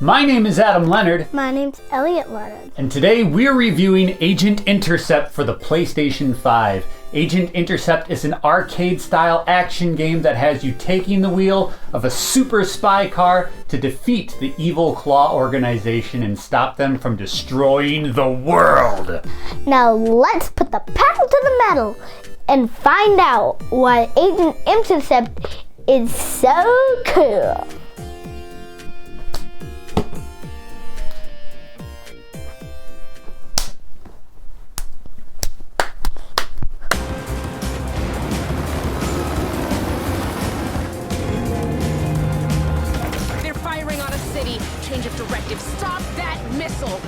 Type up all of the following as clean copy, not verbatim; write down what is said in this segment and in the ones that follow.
My name is Adam Leonard. My name's Elliott Leonard. And today we're reviewing Agent Intercept for the PlayStation 5. Agent Intercept is an arcade-style action game that has you taking the wheel of a super spy car to defeat the Evil Claw organization and stop them from destroying the world. Now let's put the pedal to the metal and find out why Agent Intercept is so cool. Change of directive. Stop that missile!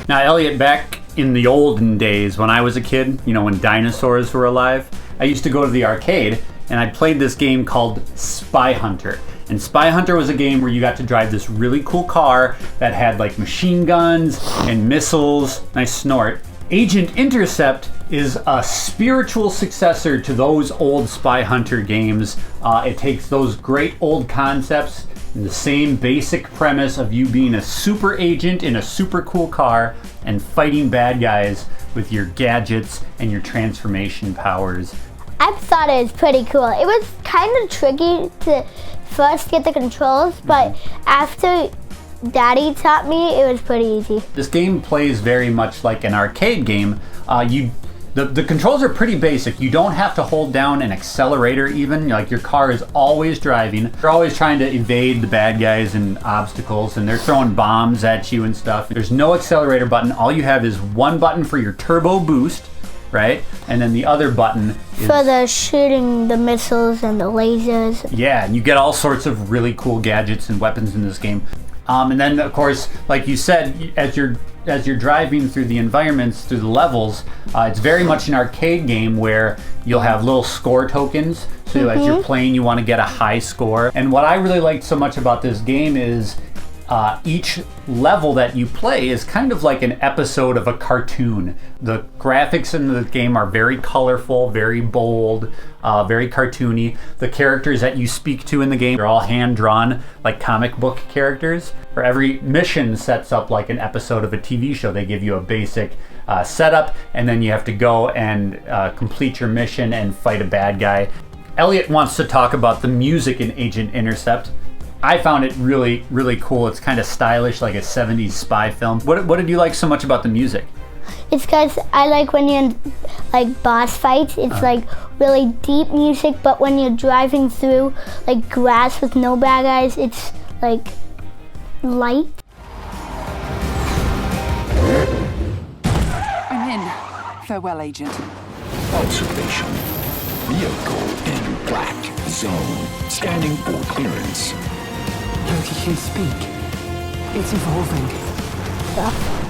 Now, Elliot, back in the olden days when I was a kid, when dinosaurs were alive, I used to go to the arcade and I played this game called Spy Hunter. And Spy Hunter was a game where you got to drive this really cool car that had like machine guns and missiles. Nice snort. Agent Intercept is a spiritual successor to those old Spy Hunter games. It takes those great old concepts and the same basic premise of you being a super agent in a super cool car and fighting bad guys with your gadgets and your transformation powers. I thought it was pretty cool. It was kind of tricky to first get the controls, but after Daddy taught me, it was pretty easy. This game plays very much like an arcade game. The controls are pretty basic. You don't have to hold down an accelerator even. Like, your car is always driving. You're always trying to evade the bad guys and obstacles, and they're throwing bombs at you and stuff. There's no accelerator button. All you have is one button for your turbo boost, right? And then the other button is for the shooting the missiles and the lasers. Yeah, and you get all sorts of really cool gadgets and weapons in this game. And then, of course, like you said, as you're driving through the environments, through the levels, it's very much an arcade game where you'll have little score tokens. So as you're playing, you want to get a high score. And what I really liked so much about this game is each level that you play is kind of like an episode of a cartoon. The graphics in the game are very colorful, very bold, very cartoony. The characters that you speak to in the game are all hand-drawn, like comic book characters. For every mission sets up like an episode of a TV show. They give you a basic setup, and then you have to go and complete your mission and fight a bad guy. Elliot wants to talk about the music in Agent Intercept. I found it really, really cool. It's kind of stylish, like a 70s spy film. What did you like so much about the music? It's because I like when you're in like boss fights, it's like really deep music, but when you're driving through like grass with no bad guys, it's like light. I'm in. Farewell, Agent. Observation. Vehicle in black zone. Scanning for clearance. How did you speak? It's evolving.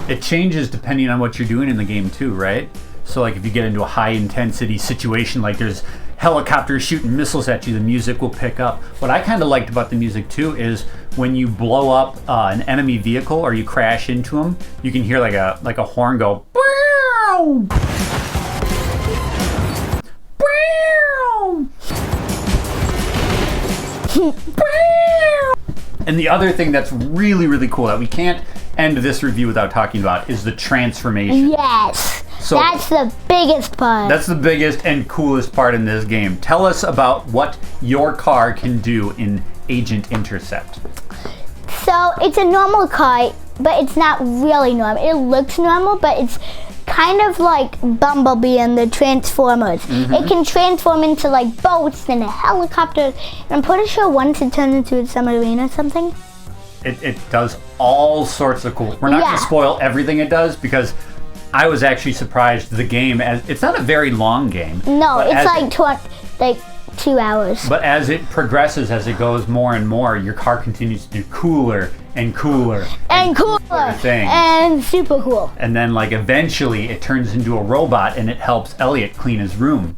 It changes depending on what you're doing in the game too, right? So like if you get into a high intensity situation, like there's helicopters shooting missiles at you, the music will pick up. What I kind of liked about the music too is when you blow up an enemy vehicle or you crash into them, you can hear like a horn go. And the other thing that's really, really cool that we can't end this review without talking about is the transformation. Yes, so that's the biggest part. That's the biggest and coolest part in this game. Tell us about what your car can do in Agent Intercept. So it's a normal car, but it's not really normal. It looks normal, but it's kind of like Bumblebee and the Transformers. It can transform into like boats and a helicopter. And I'm pretty sure once it turns into a submarine or something. It does all sorts of cool. We're not going to spoil everything it does because I was actually surprised the game, as it's not a very long game. No, it's like 2 hours. But as it progresses, as it goes more and more, your car continues to do cooler and cooler and cooler things. And super cool. And then like eventually it turns into a robot and it helps Elliot clean his room.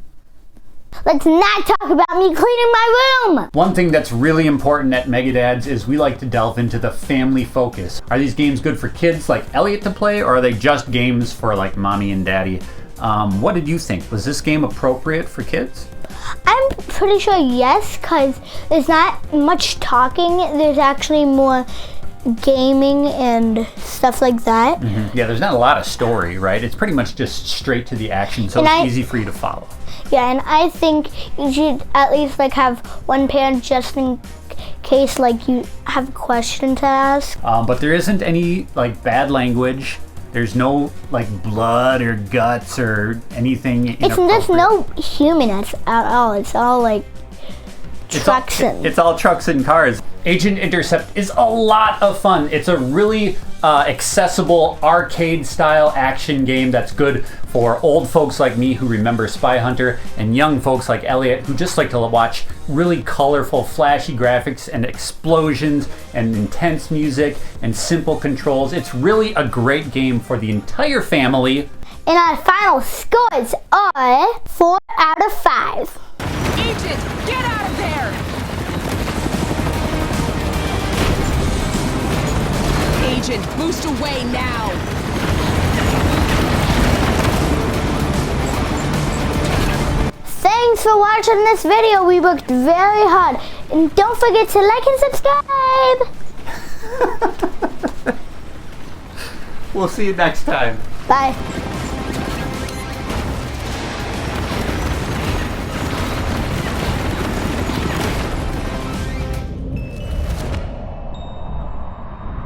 Let's not talk about me cleaning my room! One thing that's really important at Megadads is we like to delve into the family focus. Are these games good for kids like Elliot to play, or are they just games for like mommy and daddy? What did you think? Was this game appropriate for kids? I'm pretty sure yes, because there's not much talking. There's actually more gaming and stuff like that. Yeah, there's not a lot of story, right? It's pretty much just straight to the action, so it's easy for you to follow. Yeah, and I think you should at least like have one parent just in case like you have a question to ask. But there isn't any like bad language. There's no like blood or guts or anything inappropriate. There's no humanness at all. It's all like trucks it's all trucks and cars. Agent Intercept is a lot of fun. It's a really accessible arcade-style action game that's good for old folks like me who remember Spy Hunter and young folks like Elliott who just like to watch really colorful, flashy graphics and explosions and intense music and simple controls. It's really a great game for the entire family. And our final scores are 4 out of 5. Agent, get out of there! Agent, boost away now! Thanks for watching this video. We worked very hard. And don't forget to like and subscribe. We'll see you next time. Bye.